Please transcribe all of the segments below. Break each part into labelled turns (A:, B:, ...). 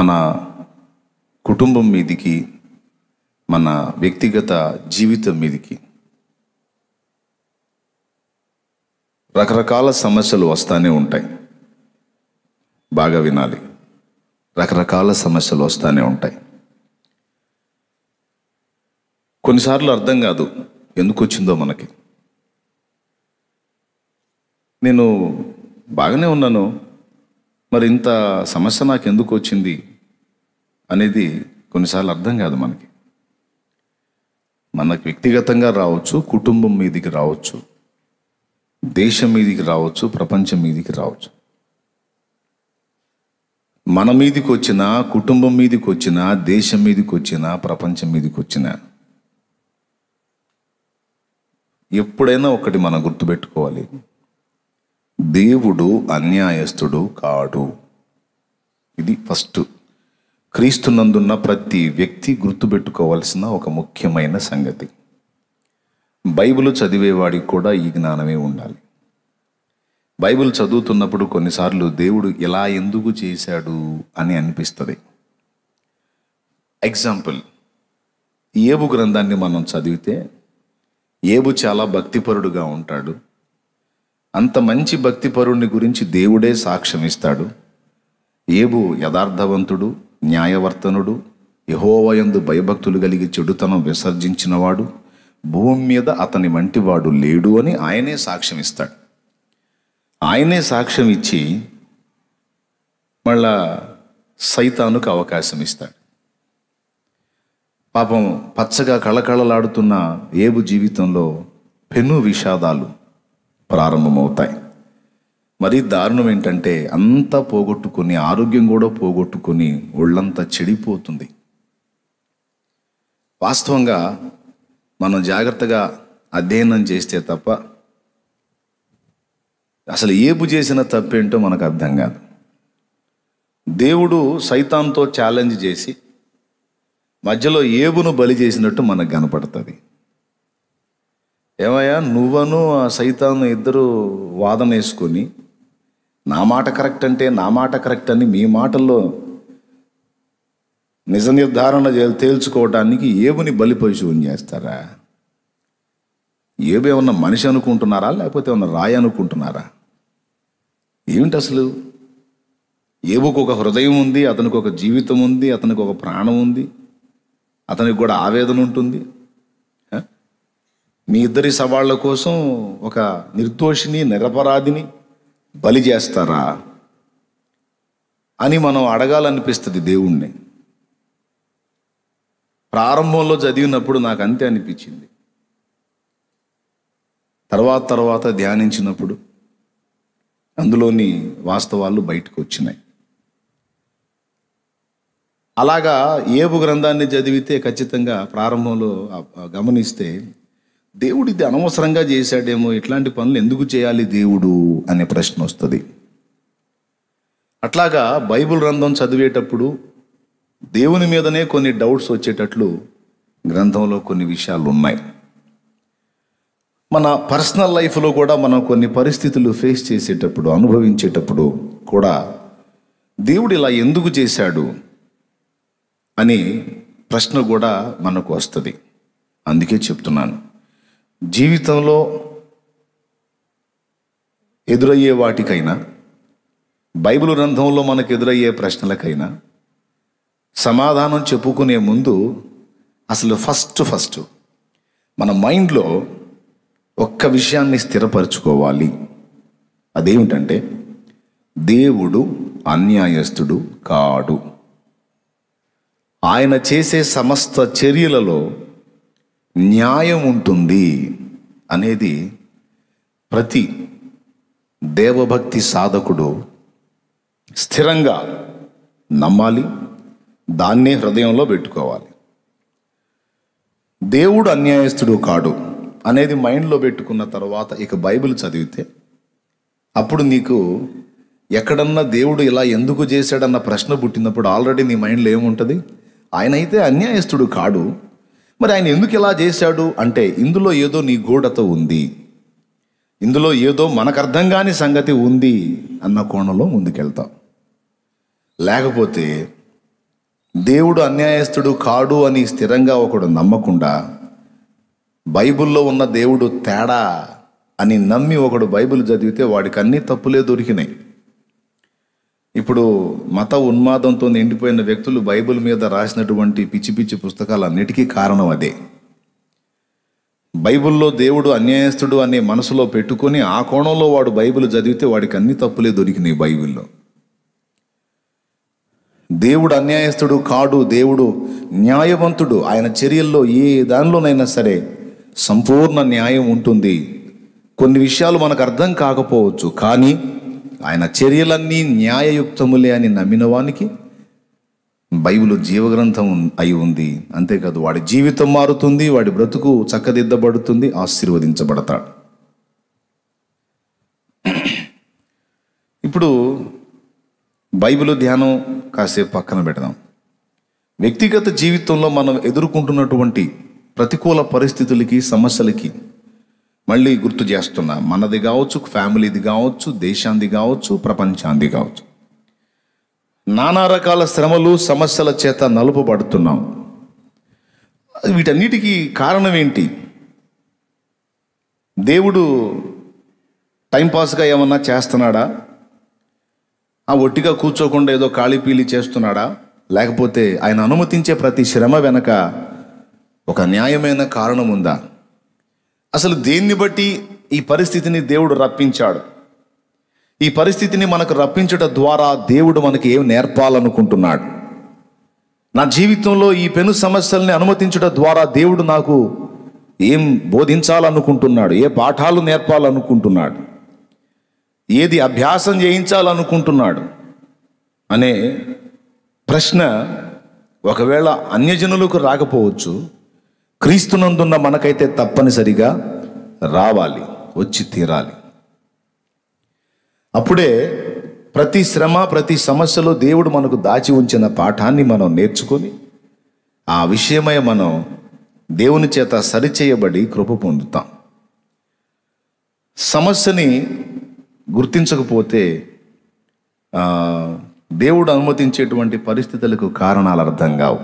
A: మన కుటుంబం మీదికి, మన వ్యక్తిగత జీవితం మీదికి రకరకాల సమస్యలు వస్తూనే ఉంటాయి. బాగా వినాలి, రకరకాల సమస్యలు వస్తూనే ఉంటాయి. కొన్నిసార్లు అర్థం కాదు ఎందుకు వచ్చిందో మనకి. నేను బాగానే ఉన్నాను, మరి ఇంత సమస్య నాకు ఎందుకు వచ్చింది అనేది కొన్నిసార్లు అర్థం కాదు మనకి. మనకు వ్యక్తిగతంగా రావచ్చు, కుటుంబం మీదికి రావచ్చు, దేశం మీదికి రావచ్చు, ప్రపంచం మీదికి రావచ్చు. మన మీదికి వచ్చినా, కుటుంబం మీదికి వచ్చినా, దేశం మీదికి వచ్చినా, ప్రపంచం మీదికి వచ్చినా ఎప్పుడైనా ఒకటి మనం గుర్తుపెట్టుకోవాలి, దేవుడు అన్యాయస్తుడు కాడు. ఇది ఫస్ట్ క్రీస్తునందున్న ప్రతి వ్యక్తి గుర్తుపెట్టుకోవాల్సిన ఒక ముఖ్యమైన సంగతి. బైబిల్ చదివేవాడికి కూడా ఈ జ్ఞానమే ఉండాలి. బైబిల్ చదువుతున్నప్పుడు కొన్నిసార్లు దేవుడు ఎలా ఎందుకు చేశాడు అని అనిపిస్తుంది. ఎగ్జాంపుల్, ఏబు గ్రంథాన్ని మనం చదివితే ఏబు చాలా భక్తిపరుడుగా ఉంటాడు. అంత మంచి భక్తిపరుడిని గురించి దేవుడే సాక్ష్యం ఇస్తాడు. ఏబు యథార్థవంతుడు, న్యాయవర్తనుడు, యెహోవాయందు భయభక్తులు కలిగి చెడుతనం విసర్జించినవాడు, భూమి మీద అతని వంటివాడు లేడు అని ఆయనే సాక్ష్యం ఇస్తాడు. ఆయనే సాక్ష్యం ఇచ్చి మళ్ళా సైతానుకు అవకాశం ఇస్తాడు. పాపం పచ్చగా కళకళలాడుతున్న ఏబు జీవితంలో పెను విషాదాలు ప్రారంభమవుతాయి. మరీ దారుణం ఏంటంటే అంతా పోగొట్టుకుని, ఆరోగ్యం కూడా పోగొట్టుకుని ఒళ్ళంతా చెడిపోతుంది. వాస్తవంగా మనం జాగ్రత్తగా అధ్యయనం చేస్తే తప్ప అసలు ఏబు చేసిన తప్పేంటో మనకు అర్థం కాదు. దేవుడు సైతాన్తో ఛాలెంజ్ చేసి మధ్యలో ఏబును బలి చేసినట్టు మనకు కనపడుతుంది. ఏమయ్యా, నువ్వను ఆ సైతాను ఇద్దరు వాదన వేసుకొని నా మాట కరెక్ట్ అంటే నా మాట కరెక్ట్ అని మీ మాటల్లో నిజ నిర్ధారణ తేల్చుకోవడానికి ఏబుని బలి పశువుని చేస్తారా? ఏబు ఏమన్నా మనిషి అనుకుంటున్నారా, లేకపోతే ఏమన్నా రాయి అనుకుంటున్నారా? ఏమిటి అసలు? ఏబుకు ఒక హృదయం ఉంది, అతనికి ఒక జీవితం ఉంది, అతనికి ఒక ప్రాణం ఉంది, అతనికి కూడా ఆవేదన ఉంటుంది. మీ ఇద్దరి సవాళ్ళ కోసం ఒక నిర్దోషిని, నిరపరాధిని బలి చేస్తారా అని మనం అడగాలనిపిస్తుంది దేవుణ్ణి. ప్రారంభంలో చదివినప్పుడు నాకు అంతే అనిపించింది. తర్వాత ధ్యానించినప్పుడు అందులోని వాస్తవాలు బయటకు వచ్చినాయి. అలాగా ఏబు గ్రంథాన్ని చదివితే ఖచ్చితంగా ప్రారంభంలో గమనిస్తే దేవుడు ఇది అనవసరంగా చేశాడేమో, ఇట్లాంటి పనులు ఎందుకు చేయాలి దేవుడు అనే ప్రశ్న వస్తుంది. అట్లాగా బైబిల్ గ్రంథం చదివేటప్పుడు దేవుని మీదనే కొన్ని డౌట్స్ వచ్చేటట్లు గ్రంథంలో కొన్ని విషయాలు ఉన్నాయి. మన పర్సనల్ లైఫ్లో కూడా మనం కొన్ని పరిస్థితులు ఫేస్ చేసేటప్పుడు, అనుభవించేటప్పుడు కూడా దేవుడు ఇలా ఎందుకు చేశాడు అని ప్రశ్న కూడా మనకు వస్తుంది. అందుకే చెప్తున్నాను, జీవితంలో ఎదురయ్యే వాటికైనా, బైబిల్ గ్రంథంలో మనకు ఎదురయ్యే ప్రశ్నలకైనా సమాధానం చెప్పుకునే ముందు అసలు ఫస్ట్ మన మైండ్లో ఒక్క విషయాన్ని స్థిరపరచుకోవాలి. అదేమిటంటే దేవుడు అన్యాయస్తుడు కాడు. ఆయన చేసే సమస్త చర్యలలో న్యాయం ఉంటుంది అనేది ప్రతి దేవభక్తి సాధకుడు స్థిరంగా నమ్మాలి, దాన్నే హృదయంలో పెట్టుకోవాలి. దేవుడు అన్యాయస్తుడు కాడు అనేది మైండ్లో పెట్టుకున్న తర్వాత ఇక బైబిల్ చదివితే అప్పుడు నీకు ఎక్కడన్నా దేవుడు ఇలా ఎందుకు చేశాడన్న ప్రశ్న పుట్టినప్పుడు ఆల్రెడీ నీ మైండ్లో ఏముంటుంది? ఆయన అయితే అన్యాయస్తుడు కాడు, మరి ఆయన ఎందుకు ఇలా చేశాడు అంటే ఇందులో ఏదో నీ గూఢత ఉంది, ఇందులో ఏదో మనకు అర్థం కాని సంగతి ఉంది అన్న కోణంలో ముందుకెళ్తాం. లేకపోతే దేవుడు అన్యాయస్తుడు కాడు అని స్థిరంగా ఒకడు నమ్మకుండా, బైబిల్లో ఉన్న దేవుడు తేడా అని నమ్మి ఒకడు బైబిల్ చదివితే వాడికి అన్ని తప్పులే దొరికినాయి. ఇప్పుడు మత ఉన్మాదంతో నిండిపోయిన వ్యక్తులు బైబిల్ మీద రాసినటువంటి పిచ్చి పిచ్చి పుస్తకాలన్నిటికీ కారణం అదే. బైబిల్లో దేవుడు అన్యాయస్తుడు అనే మనసులో పెట్టుకొని ఆ కోణంలో వాడు బైబిల్ చదివితే వాడికి అన్ని తప్పులే దొరికినాయి బైబిల్లో. దేవుడు అన్యాయస్తుడు కాడు, దేవుడు న్యాయవంతుడు. ఆయన చర్యల్లో ఏ దానిలోనైనా సరే సంపూర్ణ న్యాయం ఉంటుంది. కొన్ని విషయాలు మనకు అర్థం కాకపోవచ్చు, కానీ ఆయన చర్యలన్నీ న్యాయయుక్తములే అని నమ్మిన వానికి బైబిల్ జీవగ్రంథం అయి ఉంది. అంతేకాదు వాడి జీవితం మారుతుంది, వాడి బ్రతుకు చక్కదిద్దబడుతుంది, ఆశీర్వదించబడతాడు. ఇప్పుడు బైబిల్ ధ్యానం కాసేపు పక్కన పెడదాం. వ్యక్తిగత జీవితంలో మనం ఎదుర్కొంటున్నటువంటి ప్రతికూల పరిస్థితులకి, సమస్యలకి మళ్ళీ గుర్తు చేస్తున్నా. మనది కావచ్చు, ఫ్యామిలీది కావచ్చు, దేశాంది కావచ్చు, ప్రపంచాంది కావచ్చు. నానా రకాల శ్రమలు, సమస్యల చేత నలుపబడుతున్నాం. వీటన్నిటికీ కారణం ఏంటి? దేవుడు టైంపాస్గా ఏమన్నా చేస్తున్నాడా? ఒట్టిగా కూర్చోకుండా ఏదో కాళీపీలి చేస్తున్నాడా? లేకపోతే ఆయన అనుమతించే ప్రతి శ్రమ వెనక ఒక న్యాయమైన కారణం ఉందా? అసలు దేన్ని బట్టి ఈ పరిస్థితిని దేవుడు రప్పించాడు? ఈ పరిస్థితిని మనకు రప్పించడం ద్వారా దేవుడు మనకి ఏం నేర్పాలనుకుంటున్నాడు? నా జీవితంలో ఈ పెను సమస్యల్ని అనుమతించడం ద్వారా దేవుడు నాకు ఏం బోధించాలనుకుంటున్నాడు? ఏ పాఠాలు నేర్పాలనుకుంటున్నాడు? ఏది అభ్యాసం చేయించాలనుకుంటున్నాడు అనే ప్రశ్న ఒకవేళ అన్యజనులకు రాకపోవచ్చు, క్రీస్తునందున్న మనకైతే తప్పనిసరిగా రావాలి, వచ్చి తీరాలి. అప్పుడే ప్రతి శ్రమ, ప్రతి సమస్యలో దేవుడు మనకు దాచి ఉంచిన పాఠాన్ని మనం నేర్చుకొని ఆ విషయమై మనం దేవుని చేత సరిచేయబడి కృప పొందుతాం. సమస్యని గుర్తించకపోతే దేవుడు అనుమతించేటువంటి పరిస్థితులకు కారణాలు అర్థం కావు.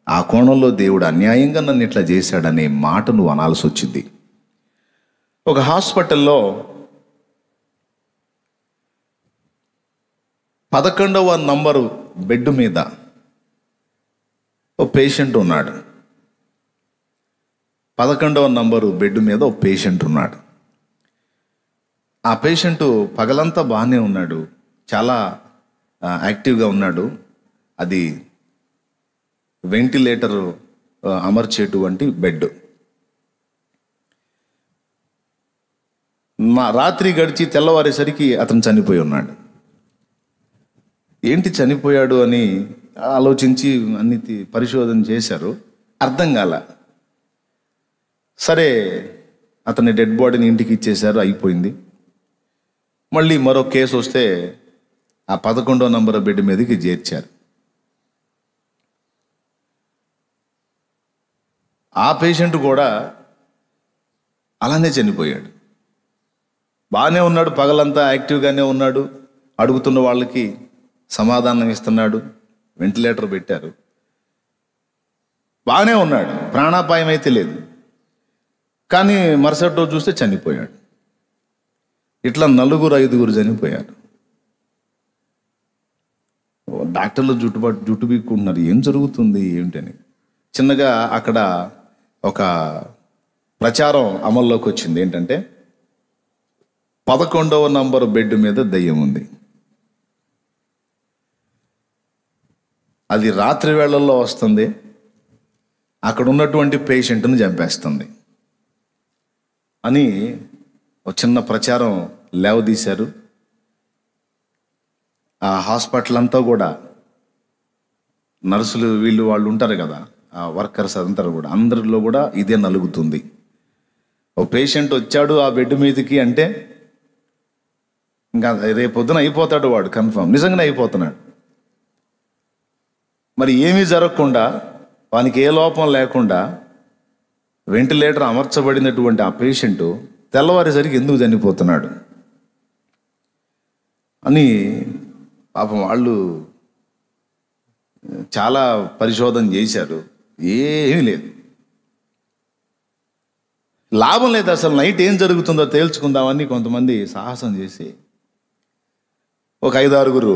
A: ఆ కోణంలో దేవుడు అన్యాయంగా నన్ను ఇట్లా చేశాడనే మాట నువ్వు అనాల్సి వచ్చింది. ఒక హాస్పిటల్లో 11వ నంబరు బెడ్ మీద ఓ పేషెంట్ ఉన్నాడు. 11వ నంబరు బెడ్ మీద ఓ పేషెంట్ ఉన్నాడు. ఆ పేషెంట్ పగలంతా బాగానే ఉన్నాడు, చాలా యాక్టివ్గా ఉన్నాడు. అది వెంటిలేటర్ అమర్చేటువంటి బెడ్. రాత్రి గడిచి తెల్లవారేసరికి అతను చనిపోయి ఉన్నాడు. ఏంటి చనిపోయాడు అని ఆలోచించి అన్ని పరిశోధన చేశారు, అర్థం కాల. సరే అతని డెడ్ బాడీని ఇంటికి ఇచ్చేశారు, అయిపోయింది. మళ్ళీ మరో కేసు వస్తే ఆ 11వ నంబర్ బెడ్ మీదకి చేర్చారు. ఆ పేషెంట్ కూడా అలానే చనిపోయాడు. బాగానే ఉన్నాడు, పగలంతా యాక్టివ్గానే ఉన్నాడు, అడుగుతున్న వాళ్ళకి సమాధానం ఇస్తున్నాడు, వెంటిలేటర్ పెట్టారు, బాగానే ఉన్నాడు, ప్రాణాపాయం అయితే లేదు. కానీ మరుసటి రోజు చూస్తే చనిపోయాడు. ఇట్లా 4-5 చనిపోయారు. డాక్టర్లు జుట్టు బీక్కుంటున్నారు, ఏం జరుగుతుంది ఏమిటని. చిన్నగా అక్కడ ఒక ప్రచారం అమల్లోకి వచ్చింది. ఏంటంటే 11వ నంబర్ బెడ్ మీద దయ్యం ఉంది. అది రాత్రి వేళల్లో వస్తుంది, అక్కడ ఉన్నటువంటి పేషెంట్ను చంపేస్తుంది అని ఒక చిన్న ప్రచారం లేవదీశారు. ఆ హాస్పిటల్ అంతా కూడా నర్సులు వాళ్ళు ఉంటారు కదా, ఆ వర్కర్స్ అంతా కూడా, అందరిలో కూడా ఇదే నలుగుతుంది. ఓ పేషెంట్ వచ్చాడు ఆ బెడ్ మీదకి అంటే ఇంకా రేపొద్దున అయిపోతాడు వాడు, కన్ఫర్మ్, నిజంగానే అయిపోతున్నాడు. మరి ఏమీ జరగకుండా, వానికి ఏ లోపం లేకుండా వెంటిలేటర్ అమర్చబడినటువంటి ఆ పేషెంట్ తెల్లవారేసరికి ఎందుకు చనిపోతున్నాడు అని పాపం వాళ్ళు చాలా పరిశోధన చేశారు, ఏమీ లేదు, లాభం లేదు. అసలు నైట్ ఏం జరుగుతుందో తేల్చుకుందామని కొంతమంది సాహసం చేసి ఒక 5-6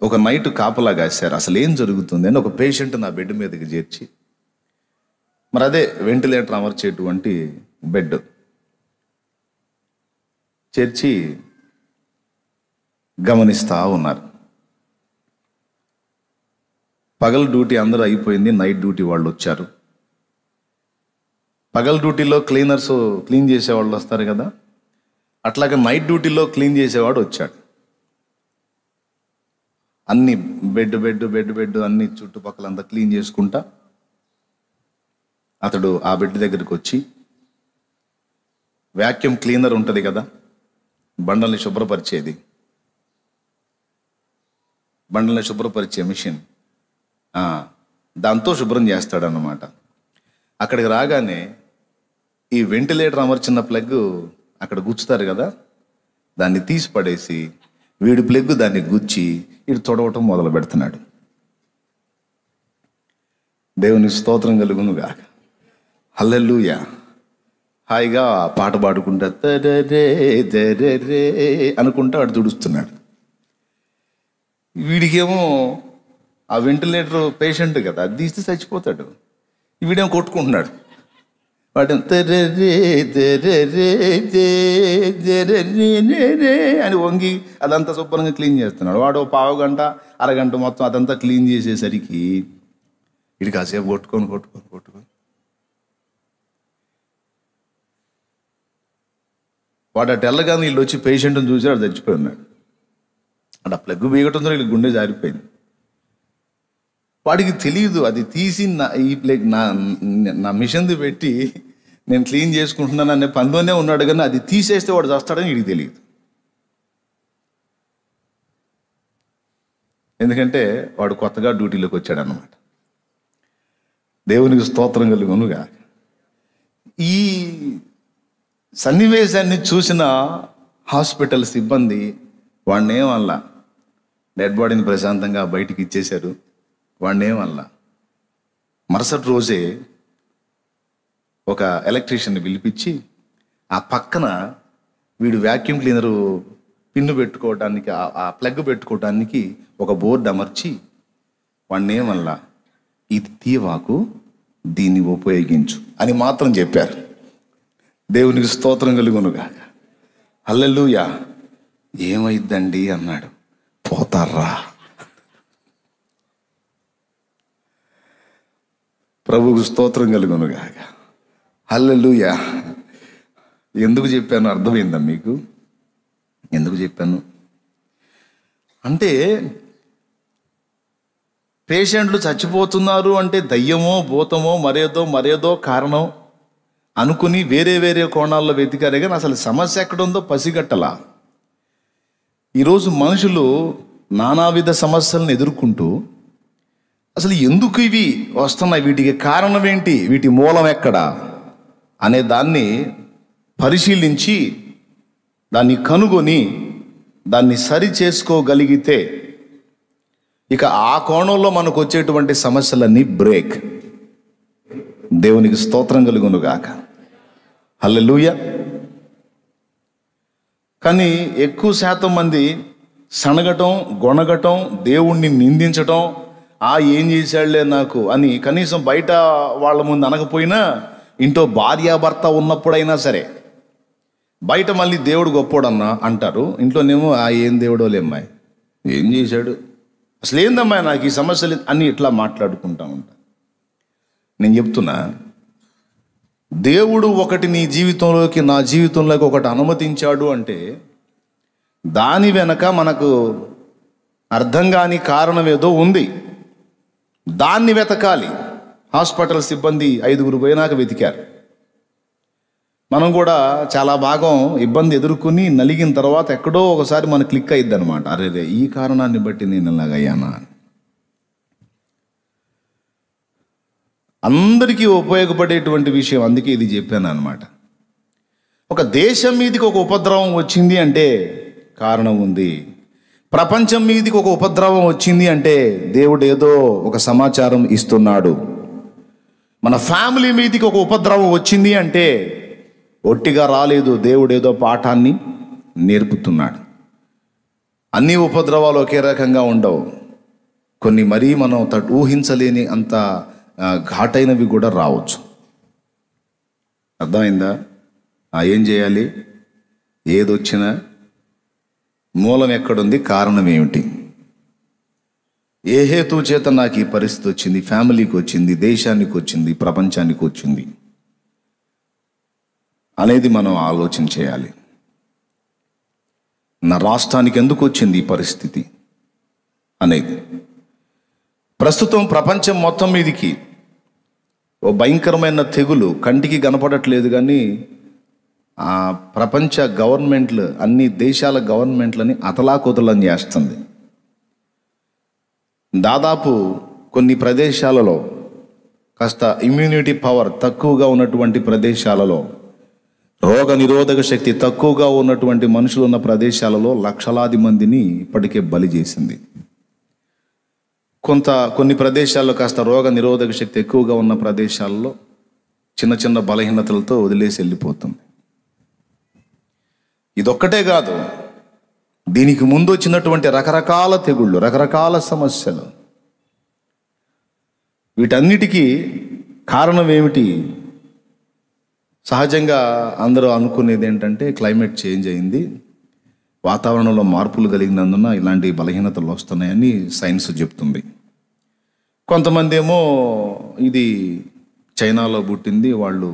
A: ఒక నైట్ కాపలా కాశారు. అసలు ఏం జరుగుతుంది అని ఒక పేషెంట్ నా బెడ్ మీదకి చేర్చి, మరి అదే వెంటిలేటర్ అమర్చేటువంటి బెడ్ చేర్చి గమనిస్తూ ఉన్నారు. పగల డ్యూటీ అందరూ అయిపోయింది, నైట్ డ్యూటీ వాళ్ళు వచ్చారు. పగల డ్యూటీలో క్లీన్ చేసేవాళ్ళు వస్తారు కదా, అట్లాగే నైట్ డ్యూటీలో క్లీన్ చేసేవాడు వచ్చాడు. అన్ని బెడ్ అన్ని చుట్టుపక్కలంతా క్లీన్ చేసుకుంటా అతడు ఆ బెడ్ దగ్గరికి వచ్చి వ్యాక్యూమ్ క్లీనర్ ఉంటుంది కదా, బండల్ని శుభ్రపరిచే మిషన్, దాంతో శుభ్రం చేస్తాడన్నమాట. అక్కడికి రాగానే ఈ వెంటిలేటర్ అమర్చిన ప్లగ్ అక్కడ గుచ్చుతారు కదా, దాన్ని తీసి పడేసి వీడి ప్లగ్ దాన్ని గుచ్చి ఇటు తొడవటం మొదలు పెడుతున్నాడు. దేవుని స్తోత్రం కలుగునుగా. హల్లెలూయా. హాయిగా పాట పాడుకుంటా అనుకుంటా వాడు తుడుస్తున్నాడు. వీడికేమో ఆ వెంటిలేటర్ పేషెంట్ కదా, అది తీస్తే చచ్చిపోతాడు. వీడేమో కొట్టుకుంటున్నాడు. వాడు అని వంగి అదంతా శుభ్రంగా క్లీన్ చేస్తున్నాడు. వాడు 1/2 గంట 1/2 గంట మొత్తం అదంతా క్లీన్ చేసేసరికి వీడు కాసేపు కొట్టుకొని వాడు అటు వెళ్ళగానే వీళ్ళు వచ్చి పేషెంట్ని చూసి వాడు చచ్చిపోయి ఉన్నాడు. అంటే ఆ ప్లగ్ బీగటంతో వీళ్ళకి గుండె జారిపోయింది. వాడికి తెలియదు, అది తీసి ఈ ప్లగ్ నా మిషన్ది పెట్టి నేను క్లీన్ చేసుకుంటున్నాను అనే పనిలోనే ఉన్నాడు, కానీ అది తీసేస్తే వాడు చేస్తాడని వీడికి తెలియదు. ఎందుకంటే వాడు కొత్తగా డ్యూటీలోకి వచ్చాడు అన్నమాట. దేవునికి స్తోత్రం కలుగునుగా. ఈ సన్నివేశాన్ని చూసిన హాస్పిటల్ సిబ్బంది వాడిని ఏమల్లా, డెడ్ బాడీని ప్రశాంతంగా బయటికి ఇచ్చేశారు. వాడిని ఏమల్లా. మరుసటి రోజే ఒక ఎలక్ట్రీషియన్ని పిలిపించి ఆ పక్కన వీడు వ్యాక్యూమ్ క్లీనరు పిన్ను పెట్టుకోవడానికి, ఆ ప్లగ్ పెట్టుకోవడానికి ఒక బోర్డు అమర్చి వాడిని ఏమల్లా, ఇది తీవాకు, దీన్ని ఉపయోగించు అని మాత్రం చెప్పారు. దేవునికి స్తోత్రం కలుగునుగా. హల్లెలూయా. ఏమైద్దండి అన్నాడు. పోతారా. ప్రభువుకు స్తోత్రం కలుగునుగా. హల్లెలూయా. ఎందుకు చెప్పాను అర్థమైందా మీకు? ఎందుకు చెప్పాను అంటే, పేషెంట్లు చచ్చిపోతున్నారు అంటే దయ్యమో భూతమో మరేదో కారణం అనుకుని వేరే కోణాల్లో వెతికారే కానీ అసలు సమస్య ఎక్కడుందో పసిగట్టలా. ఈరోజు మనుషులు నానావిధ సమస్యలను ఎదుర్కొంటూ అసలు ఎందుకు ఇవి వస్తున్నాయి, వీటికి కారణం ఏంటి, వీటి మూలం ఎక్కడా అనే దాన్ని పరిశీలించి దాన్ని కనుగొని దాన్ని సరి చేసుకోగలిగితే ఇక ఆ కోణంలో మనకు వచ్చేటువంటి సమస్యలన్నీ బ్రేక్. దేవునికి స్తోత్రం కలుగునుగాక. హల్లెలూయా. కానీ ఎక్కువ శాతం మంది సనగటం, గొనగటం, దేవుణ్ణి నిందించటం, ఏం చేశాడులే నాకు అని కనీసం బయట వాళ్ళ ముందు అనకపోయినా ఇంట్లో భార్యాభర్త ఉన్నప్పుడైనా సరే బయట మళ్ళీ దేవుడు గొప్పోడన్నా అంటారు, ఇంట్లోనేమో ఏం దేవుడోలే అమ్మాయి, ఏం చేశాడు, అసలు ఏందమ్మాయి నాకు ఈ సమస్యలు అని ఇట్లా మాట్లాడుకుంటా ఉంటా. నేను చెప్తున్నా, దేవుడు ఒకటి నీ జీవితంలోకి, నా జీవితంలోకి ఒకటి అనుమతించాడు అంటే దాని వెనక మనకు అర్థం కాని కారణం ఏదో ఉంది. దాన్ని వెతకాలి. హాస్పిటల్ సిబ్బంది 5 పోయినాక వెతికారు. మనం కూడా చాలా భాగం ఇబ్బంది ఎదుర్కొని నలిగిన తర్వాత ఎక్కడో ఒకసారి మనకు క్లిక్ అయ్యిద్ది అనమాట. అరే ఈ కారణాన్ని బట్టి నేను ఇలాగయ్యానా. అందరికీ ఉపయోగపడేటువంటి విషయం, అందుకే ఇది చెప్పాను అనమాట. ఒక దేశం మీదకి ఒక ఉపద్రవం వచ్చింది అంటే కారణం ఉంది. ప్రపంచం మీదకి ఒక ఉపద్రవం వచ్చింది అంటే దేవుడు ఏదో ఒక సమాచారం ఇస్తున్నాడు. మన ఫ్యామిలీ మీదకి ఒక ఉపద్రవం వచ్చింది అంటే ఒట్టిగా రాలేదు, దేవుడు ఏదో పాఠాన్ని నేర్పుతున్నాడు. అన్ని ఉపద్రవాలు ఒకే రకంగా ఉండవు. కొన్ని మరీ మనం ఊహించలేని అంత ఘాటైనవి కూడా రావచ్చు. అర్థమైందా? ఏం చేయాలి? ఏదొచ్చినా మూలం ఎక్కడుంది, కారణం ఏమిటి, ఏ హేతు చేత నాకు ఈ పరిస్థితి వచ్చింది, ఫ్యామిలీకి వచ్చింది, దేశానికి వచ్చింది, ప్రపంచానికి వచ్చింది అనేది మనం ఆలోచన చేయాలి. నా రాష్ట్రానికి ఎందుకు వచ్చింది ఈ పరిస్థితి అనేది. ప్రస్తుతం ప్రపంచం మొత్తం మీదికి ఓ భయంకరమైన తెగులు కంటికి కనపడట్లేదు, కానీ ఆ ప్రపంచ గవర్నమెంట్లు, అన్ని దేశాల గవర్నమెంట్లని అతలాకుతలం చేస్తుంది. దాదాపు కొన్ని ప్రదేశాలలో కాస్త ఇమ్యూనిటీ పవర్ తక్కువగా ఉన్నటువంటి ప్రదేశాలలో, రోగ నిరోధక శక్తి తక్కువగా ఉన్నటువంటి మనుషులు ఉన్న ప్రదేశాలలో లక్షలాది మందిని ఇప్పటికే బలి చేసింది. కొన్ని ప్రదేశాల్లో కాస్త రోగ నిరోధక శక్తి ఎక్కువగా ఉన్న ప్రదేశాల్లో చిన్న చిన్న బలహీనతలతో వదిలేసి వెళ్ళిపోతుంది. ఇదొక్కటే కాదు, దీనికి ముందు వచ్చినటువంటి రకరకాల తెగుళ్ళు, రకరకాల సమస్యలు, వీటన్నిటికీ కారణం ఏమిటి? సహజంగా అందరూ అనుకునేది ఏంటంటే క్లైమేట్ చేంజ్ అయింది, వాతావరణంలో మార్పులు కలిగినందున ఇలాంటి బలహీనతలు వస్తున్నాయని సైన్స్ చెప్తుంది. కొంతమంది ఏమో ఇది చైనాలో పుట్టింది, వాళ్ళు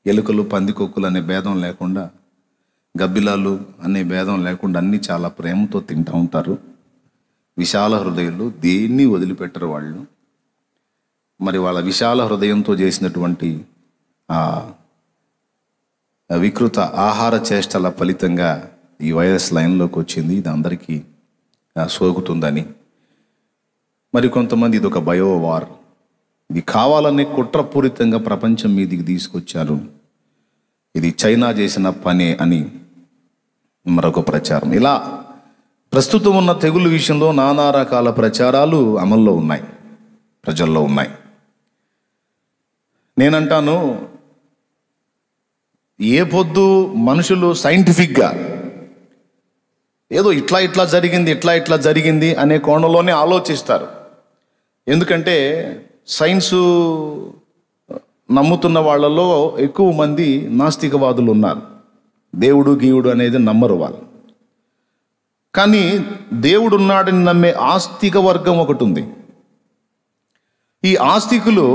A: ఎలుకలు పందికొక్కులు అనే భేదం లేకుండా, గబ్బిలాలు అనే భేదం లేకుండా అన్నీ చాలా ప్రేమతో తింటూ ఉంటారు, విశాల హృదయాలు, దేన్ని వదిలిపెట్టరు వాళ్ళు. మరి వాళ్ళ విశాల హృదయంతో చేసినటువంటి వికృత ఆహార చేష్టల ఫలితంగా ఈ వైరస్ లైన్లోకి వచ్చింది, ఇది అందరికీ సోకుతుందని. మరి కొంతమంది ఇది ఒక బయోవార్, ఇది కావాలనే కుట్రపూరితంగా ప్రపంచం మీదికి తీసుకొచ్చారు, ఇది చైనా చేసిన పనే అని మరొక ప్రచారం. ఇలా ప్రస్తుతం ఉన్న తెగులు విషయంలో నానా రకాల ప్రచారాలు అమల్లో ఉన్నాయి, ప్రజల్లో ఉన్నాయి. నేనంటాను, ఏ పొద్దు మనుషులు సైంటిఫిక్గా ఏదో ఇట్లా జరిగింది అనే కోణంలోనే ఆలోచిస్తారు. ఎందుకంటే సైన్సు నమ్ముతున్న వాళ్ళలో ఎక్కువ మంది నాస్తికవాదులు ఉన్నారు. దేవుడు గీవుడు అనేది నమ్మరు వాళ్ళు. కానీ దేవుడు ఉన్నాడని నమ్మే ఆస్తిక వర్గం ఒకటి ఉంది. ఈ ఆస్తికులు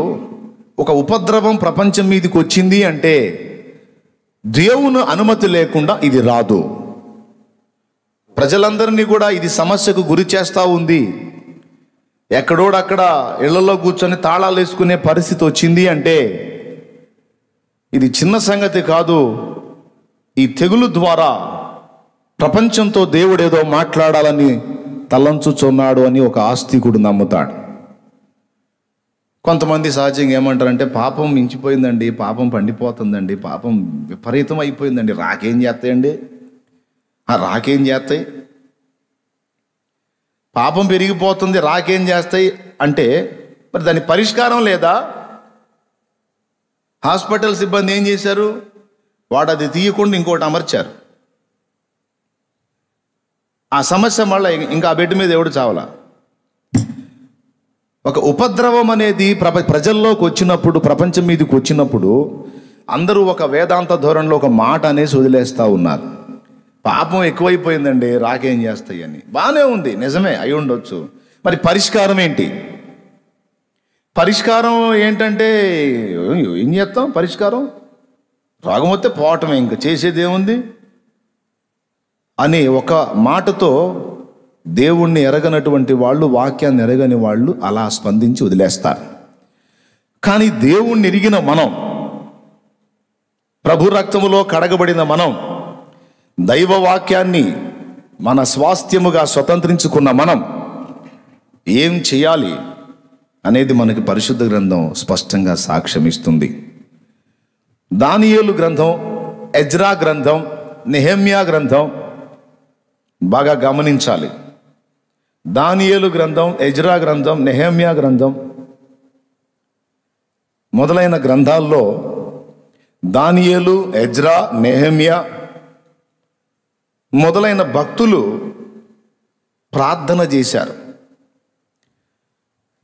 A: ఒక ఉపద్రవం ప్రపంచం మీదకి వచ్చింది అంటే దేవుని అనుమతి లేకుండా ఇది రాదు. ప్రజలందరినీ కూడా ఇది సమస్యకు గురి చేస్తూ ఉంది. ఎక్కడోడక్కడ ఇళ్లలో కూర్చొని తాళాలు వేసుకునే పరిస్థితి వచ్చింది అంటే ఇది చిన్న సంగతి కాదు. ఈ తెగులు ద్వారా ప్రపంచంతో దేవుడు ఏదో మాట్లాడాలని తలంచుచున్నాడు అని ఒక ఆస్తికుడు నమ్ముతాడు. కొంతమంది సహజంగా ఏమంటారంటే పాపం మించిపోయిందండి, పాపం పండిపోతుందండి, పాపం విపరీతం అయిపోయిందండి, రాకేం చేస్తాయండి, రాకేం చేస్తాయి, పాపం పెరిగిపోతుంది, రాకేం చేస్తాయి అంటే మరి దాని పరిష్కారం లేదా? హాస్పిటల్ సిబ్బంది ఏం చేశారు? వాడు అది తీయకుండా ఇంకోటి అమర్చారు. ఆ సమస్య మళ్ళీ ఇంకా ఆ బెడ్ మీద ఎవడు చావాలా? ఒక ఉపద్రవం అనేది ప్రజల్లోకి వచ్చినప్పుడు, ప్రపంచం మీదకి వచ్చినప్పుడు అందరూ ఒక వేదాంత ధోరణిలో ఒక మాట అనేసి వదిలేస్తూ ఉన్నారు. పాపం ఎక్కువైపోయిందండి, రాకేం చేస్తాయి అని. బాగానే ఉంది, నిజమే అయి ఉండొచ్చు. మరి పరిష్కారం ఏంటి? పరిష్కారం ఏంటంటే ఏం చేస్తాం? పరిష్కారం రాగం వస్తే పోవటమే, ఇంకా చేసేది ఏముంది అని ఒక మాటతో దేవుణ్ణి ఎరగనటువంటి వాళ్ళు, వాక్యాన్ని ఎరగని వాళ్ళు అలా స్పందించి వదిలేస్తారు. కానీ దేవుణ్ణి ఎరిగిన మనం, ప్రభు రక్తములో కడగబడిన మనం, దైవ వాక్యాన్ని మన స్వాస్థ్యముగా స్వతంత్రించుకున్న మనం ఏం చేయాలి అనేది మనకి పరిశుద్ధ గ్రంథం స్పష్టంగా సాక్ష్యమిస్తుంది. దానియేలు గ్రంథం, ఎజ్రా గ్రంథం, నెహెమ్యా గ్రంథం, బాగా గమనించాలి. దానియేలు గ్రంథం, ఎజ్రా గ్రంథం, నెహెమ్యా గ్రంథం మొదలైన గ్రంథాల్లో దానియేలు, ఎజ్రా, నెహెమ్యా మొదలైన భక్తులు ప్రార్థన చేశారు.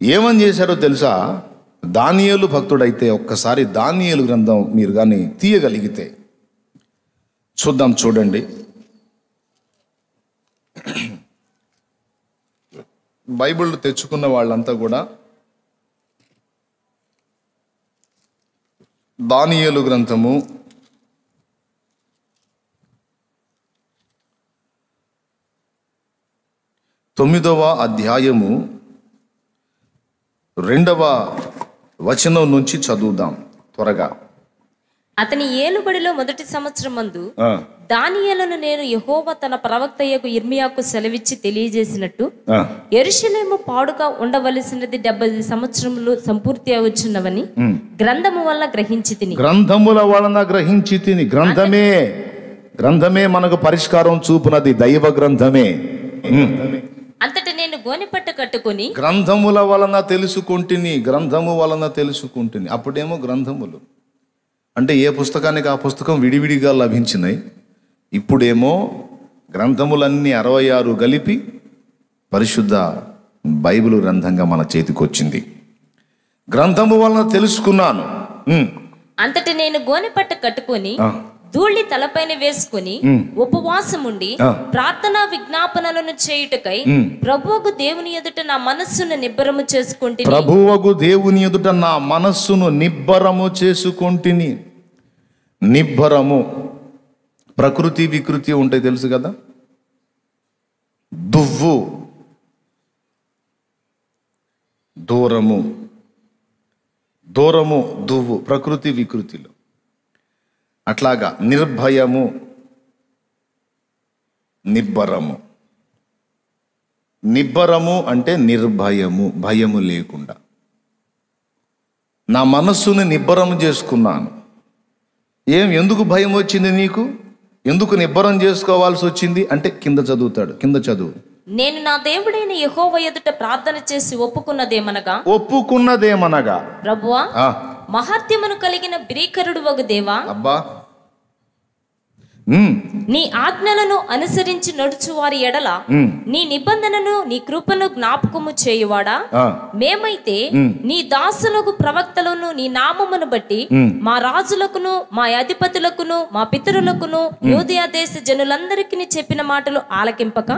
A: ఏమని చేశారో తెలుసా? దానియేలు భక్తుడైతే ఒక్కసారి దానియేలు గ్రంథం మీరు కానీ తీయగలిగితే చూద్దాం. చూడండి, బైబిల్ తెచ్చుకున్న వాళ్ళంతా కూడా దానియేలు గ్రంథము 9వ అధ్యాయము 2వ వచనం నుంచి చదువుదాం త్వరగా.
B: అతని ఏలుబడిలో మొదటి సంవత్సరం మందు దానియేలును నేను యెహోవా తన ప్రవక్తయ్యకు ఇర్మియాకు సెలవిచ్చి తెలియజేసినట్టు యెరూషలేము పాడుగా ఉండవలసినది 70 సంవత్సరములు సంపూర్తి అవుచున్నవని గ్రంథము వల్ల గ్రహించి తిని.
A: గ్రంథముల వలన గ్రహించి తిని. గ్రంథమే మనకు పరిష్కారం చూపునది, దైవ గ్రంథమే.
B: అంతట నేను గోనెపట్ట కట్టుకుని
A: గ్రంథముల వలన తెలుసుకుంటుని, గ్రంథము వలన తెలుసుకుంటుని. అప్పుడేమో గ్రంథములు అంటే ఏ పుస్తకానికి ఆ పుస్తకం విడివిడిగా లభించినాయి. ఇప్పుడేమో గ్రంథములన్నీ 66 కలిపి పరిశుద్ధ బైబిల్ గ్రంథంగా మన చేతికొచ్చింది. గ్రంథము వలన తెలుసుకున్నాను.
B: అంతటి నేను గోనెపట్ట కట్టుకొని ధూళి తలపైన వేసుకుని ఉపవాసముండి ప్రార్థనా విజ్ఞాపనలను చేయుటకై ప్రభువుకు దేవుని ఎదుట నా మనస్సును నిబ్బరము చేసుకుంటుని.
A: ప్రభువుకు దేవుని ఎదుట నా మనస్సును నిబ్బరము చేసుకుంటుని. నిబ్బరము, ప్రకృతి వికృతి ఉంటాయి తెలుసు కదా. దువ్వు, దూరము, దువ్వు ప్రకృతి వికృతిలో. అట్లాగా నిర్భయము, నిబ్బరము. నిబ్బరము అంటే నిర్భయము, భయము లేకుండా. నా మనస్సుని నిబ్బరం చేసుకున్నాను. ఎందుకు భయం వచ్చింది నీకు? ఎందుకు నిబ్బరం చేసుకోవాల్సి వచ్చింది అంటే కింద చదువుతాడు. కింద చదువు.
B: నేను నా దేవుడైన యెహోవా ఎదుట ప్రార్థన చేసి ఒప్పుకున్నదేమనగా ప్రభువా, మహాత్మ్యమును కలిగిన భీకరుడు వగు దేవా,
A: అబ్బా,
B: నీ ఆజ్ఞలను అనుసరించి నడుచు వారి ఎడల నీ నిబంధనను నీ కృపను జ్ఞాపకము చేయువాడా, మేమైతే నీ దాసులకు ప్రవక్తలను నీ నామమును బట్టి మా రాజులకును మా అధిపతులకును మా పితరులకును యూదయ దేశ జనులందరికీ చెప్పిన మాటలు ఆలకింపక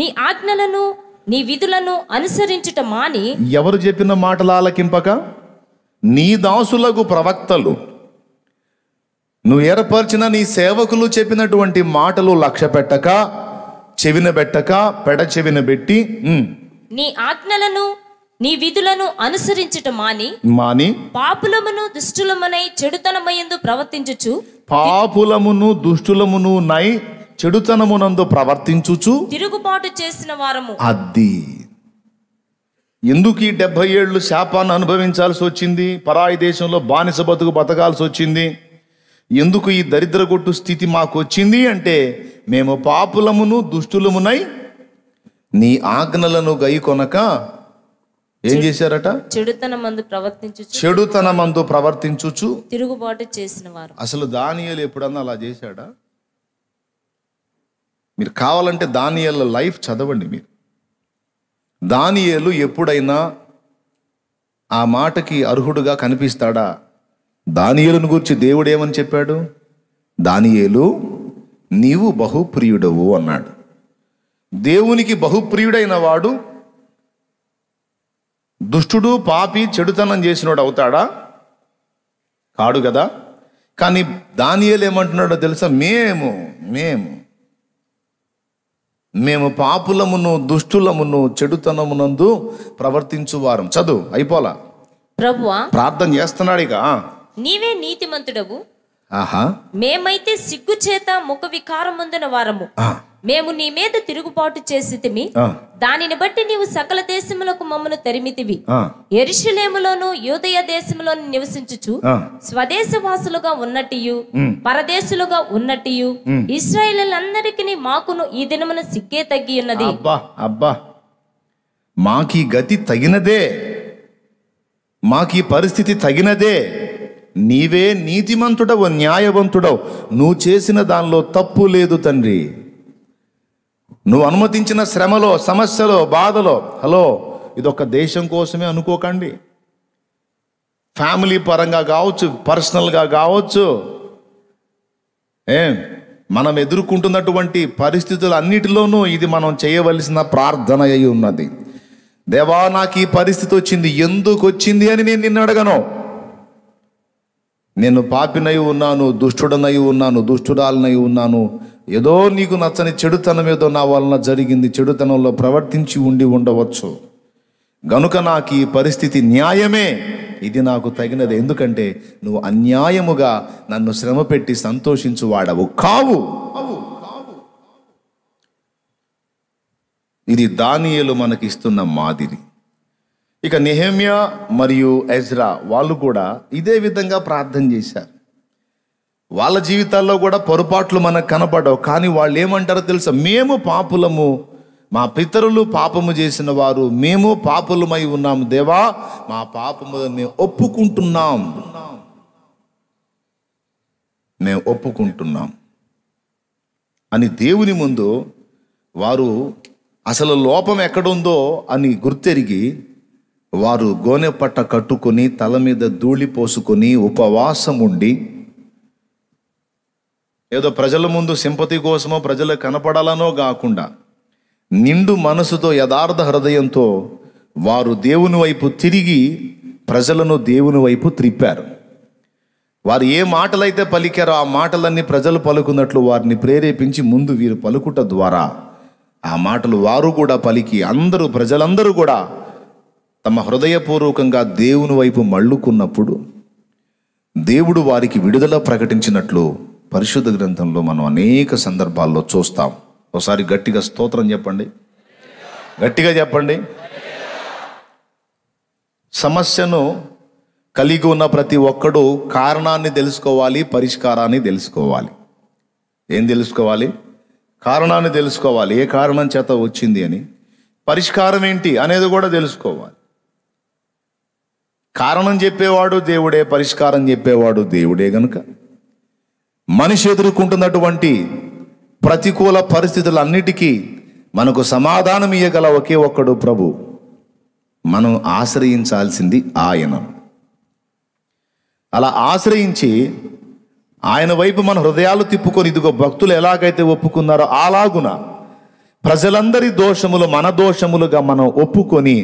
B: నీ ఆజ్ఞలను నీ విధులను అనుసరించుట మాని.
A: ఎవరు చెప్పిన మాటలు ఆలకింపక? నీ దాసులకు ప్రవక్తలు, నువ్వు ఏర్పరిచిన నీ సేవకులు చెప్పినటువంటి మాటలు లక్ష్య పెట్టక, చెవిన పెట్టక, పెడ చెవిన పెట్టి
B: నీ ఆజ్ఞలను నీ విధులను అనుసరించుట మాని పాపులమును దుష్టులమునై చెడుతనమయందు ప్రవర్తించుచు.
A: పాపులమును దుష్టులమును నై చెడుతనమునందు ప్రవర్తించుచు
B: తిరుగుబాటు చేసిన వారము.
A: అది ఎందుకు ఈ 70 ఏళ్ళు శాపాన్ని అనుభవించాల్సి వచ్చింది? పరాయి దేశంలో బానిస బతకాల్సి వచ్చింది? ఎందుకు ఈ దరిద్రగొట్టు స్థితి మాకు వచ్చింది అంటే, మేము పాపులమును దుష్టులమునై నీ ఆజ్ఞలను గైకొనక ఏం చేశారట? చెడుతనమందు ప్రవర్తించుచు
B: తిరుగుబాటు చేసిన వారు.
A: అసలు దానియేలు ఎప్పుడన్నా అలా చేశాడా? మీరు కావాలంటే దానియేలు లైఫ్ చదవండి. మీరు దానియేలు ఎప్పుడైనా ఆ మాటకి అర్హుడుగా కనిపిస్తాడా? దానియేలును గురించి దేవుడు ఏమని చెప్పాడు? దానియేలు, నీవు బహుప్రియుడవు అన్నాడు. దేవునికి బహుప్రియుడైన వాడు దుష్టుడు, పాపి, చెడుతనం చేసినోడు అవుతాడా? కాడు కదా. కానీ దానియేలు ఏమంటున్నాడో తెలుసా? మేము పాపులమును దుష్టులమును చెడుతనమునందు ప్రవర్తించువారం. చదువు అయిపోలా.
B: ప్రభువా,
A: ప్రార్థన చేస్తున్నాడు ఇక.
B: నీవే నీతిమంతుడవు,
A: ఆహా,
B: మేమైతే సిగ్గు చేత ముఖ వికారం పొందిన వారము. మేము నీ మీద తిరుగుబాటు చేసితిమి, దానిని బట్టి నీవు సకల దేశములకు మమ్మను తరిమితివి. యెరూషలేములోను యూదయ దేశములోను నివసించుచు స్వదేశవాసులుగా ఉన్నట్టు పరదేశులుగా ఉన్నట్టు ఇశ్రాయేలీయులందరికీ మాకును ఈ దినమున సిగ్గే తగ్గి ఉన్నది.
A: అబ్బా, మాకీ గతి తగినదే, మాకీ పరిస్థితి తగినదే. నీవే నీతిమంతుడవు, న్యాయవంతుడవు, నువ్వు చేసిన దానిలో తప్పు లేదు తండ్రి. నువ్వు అనుమతించిన శ్రమలో, సమస్యలో, బాధలో, హలో, ఇదొక దేశం కోసమే అనుకోకండి. ఫ్యామిలీ పరంగా కావచ్చు, పర్సనల్గా కావచ్చు, మనం ఎదుర్కొంటున్నటువంటి పరిస్థితులన్నిటిలోనూ ఇది మనం చేయవలసిన ప్రార్థన అయి ఉన్నది. దేవా, నాకు ఈ పరిస్థితి వచ్చింది, ఎందుకు వచ్చింది అని నేను నిన్ను అడగను. నేను పాపినై ఉన్నాను, దుష్టుడనై ఉన్నాను, దుష్టురాలనై ఉన్నాను, ఏదో నీకు నచ్చని చెడుతనం ఏదో నా వలన జరిగింది, చెడుతనంలో ప్రవర్తించి ఉండవచ్చు, గనుక నాకు ఈ పరిస్థితి న్యాయమే, ఇది నాకు తగినది. ఎందుకంటే నువ్వు అన్యాయముగా నన్ను శ్రమ పెట్టి సంతోషించువాడవు కావు. ఇది దానియేలు మనకిస్తున్న మాదిరి. ఇక నెహెమ్యా మరియు ఎజ్రా వాళ్ళు కూడా ఇదే విధంగా ప్రార్థన చేశారు. వాళ్ళ జీవితాల్లో కూడా పొరపాట్లు మనకు కనపడవు, కానీ వాళ్ళు ఏమంటారో తెలుసా? మేము పాపులము, మా పితరులు పాపము చేసిన వారు, మేము పాపులమై ఉన్నాము దేవా, మా పాపము మేము ఒప్పుకుంటున్నాం అని దేవుని ముందు వారు అసలు లోపం ఎక్కడుందో అని గుర్తెరిగి వారు గోనె పట్ట కట్టుకొని తల మీద ధూళి పోసుకొని ఉపవాసం ఉండి, ఏదో ప్రజల ముందు సింపతి కోసమో ప్రజలకు కనపడాలనో కాకుండా నిండు మనసుతో యథార్థ హృదయంతో వారు దేవుని వైపు తిరిగి ప్రజలను దేవుని వైపు త్రిప్పారు. వారు ఏ మాటలైతే పలికారో ఆ మాటలన్నీ ప్రజలు పలుకున్నట్లు వారిని ప్రేరేపించి ముందు వీరు పలుకుట ద్వారా ఆ మాటలు వారు కూడా పలికి ప్రజలందరూ కూడా తమ హృదయపూర్వకంగా దేవుని వైపు మళ్ళుకున్నప్పుడు దేవుడు వారికి విడుదల ప్రకటించినట్లు పరిశుద్ధ గ్రంథంలో మనం అనేక సందర్భాల్లో చూస్తాం. ఒకసారి గట్టిగా స్తోత్రం చెప్పండి, గట్టిగా చెప్పండి. సమస్యను కలిగి ఉన్న ప్రతి ఒక్కడు కారణాన్ని తెలుసుకోవాలి, పరిష్కారాన్ని తెలుసుకోవాలి. ఏం తెలుసుకోవాలి? కారణాన్ని తెలుసుకోవాలి, ఏ కారణం చేత వచ్చింది అని. పరిష్కారం ఏంటి అనేది కూడా తెలుసుకోవాలి. కారణం చెప్పేవాడు దేవుడే, పరిష్కారం చెప్పేవాడు దేవుడే. గనుక మనిషి ఎదుర్కొంటున్నటువంటి ప్రతికూల పరిస్థితులన్నిటికీ మనకు సమాధానం ఇయ్యగల ఒకే ఒక్కడు ప్రభు. మనం ఆశ్రయించాల్సింది ఆయనను. అలా ఆశ్రయించి ఆయన వైపు మన హృదయాలు తిప్పుకొని, ఇదిగో భక్తులు ఎలాగైతే ఒప్పుకున్నారో అలాగున ప్రజలందరి దోషములు మన దోషములుగా మనం ఒప్పుకొని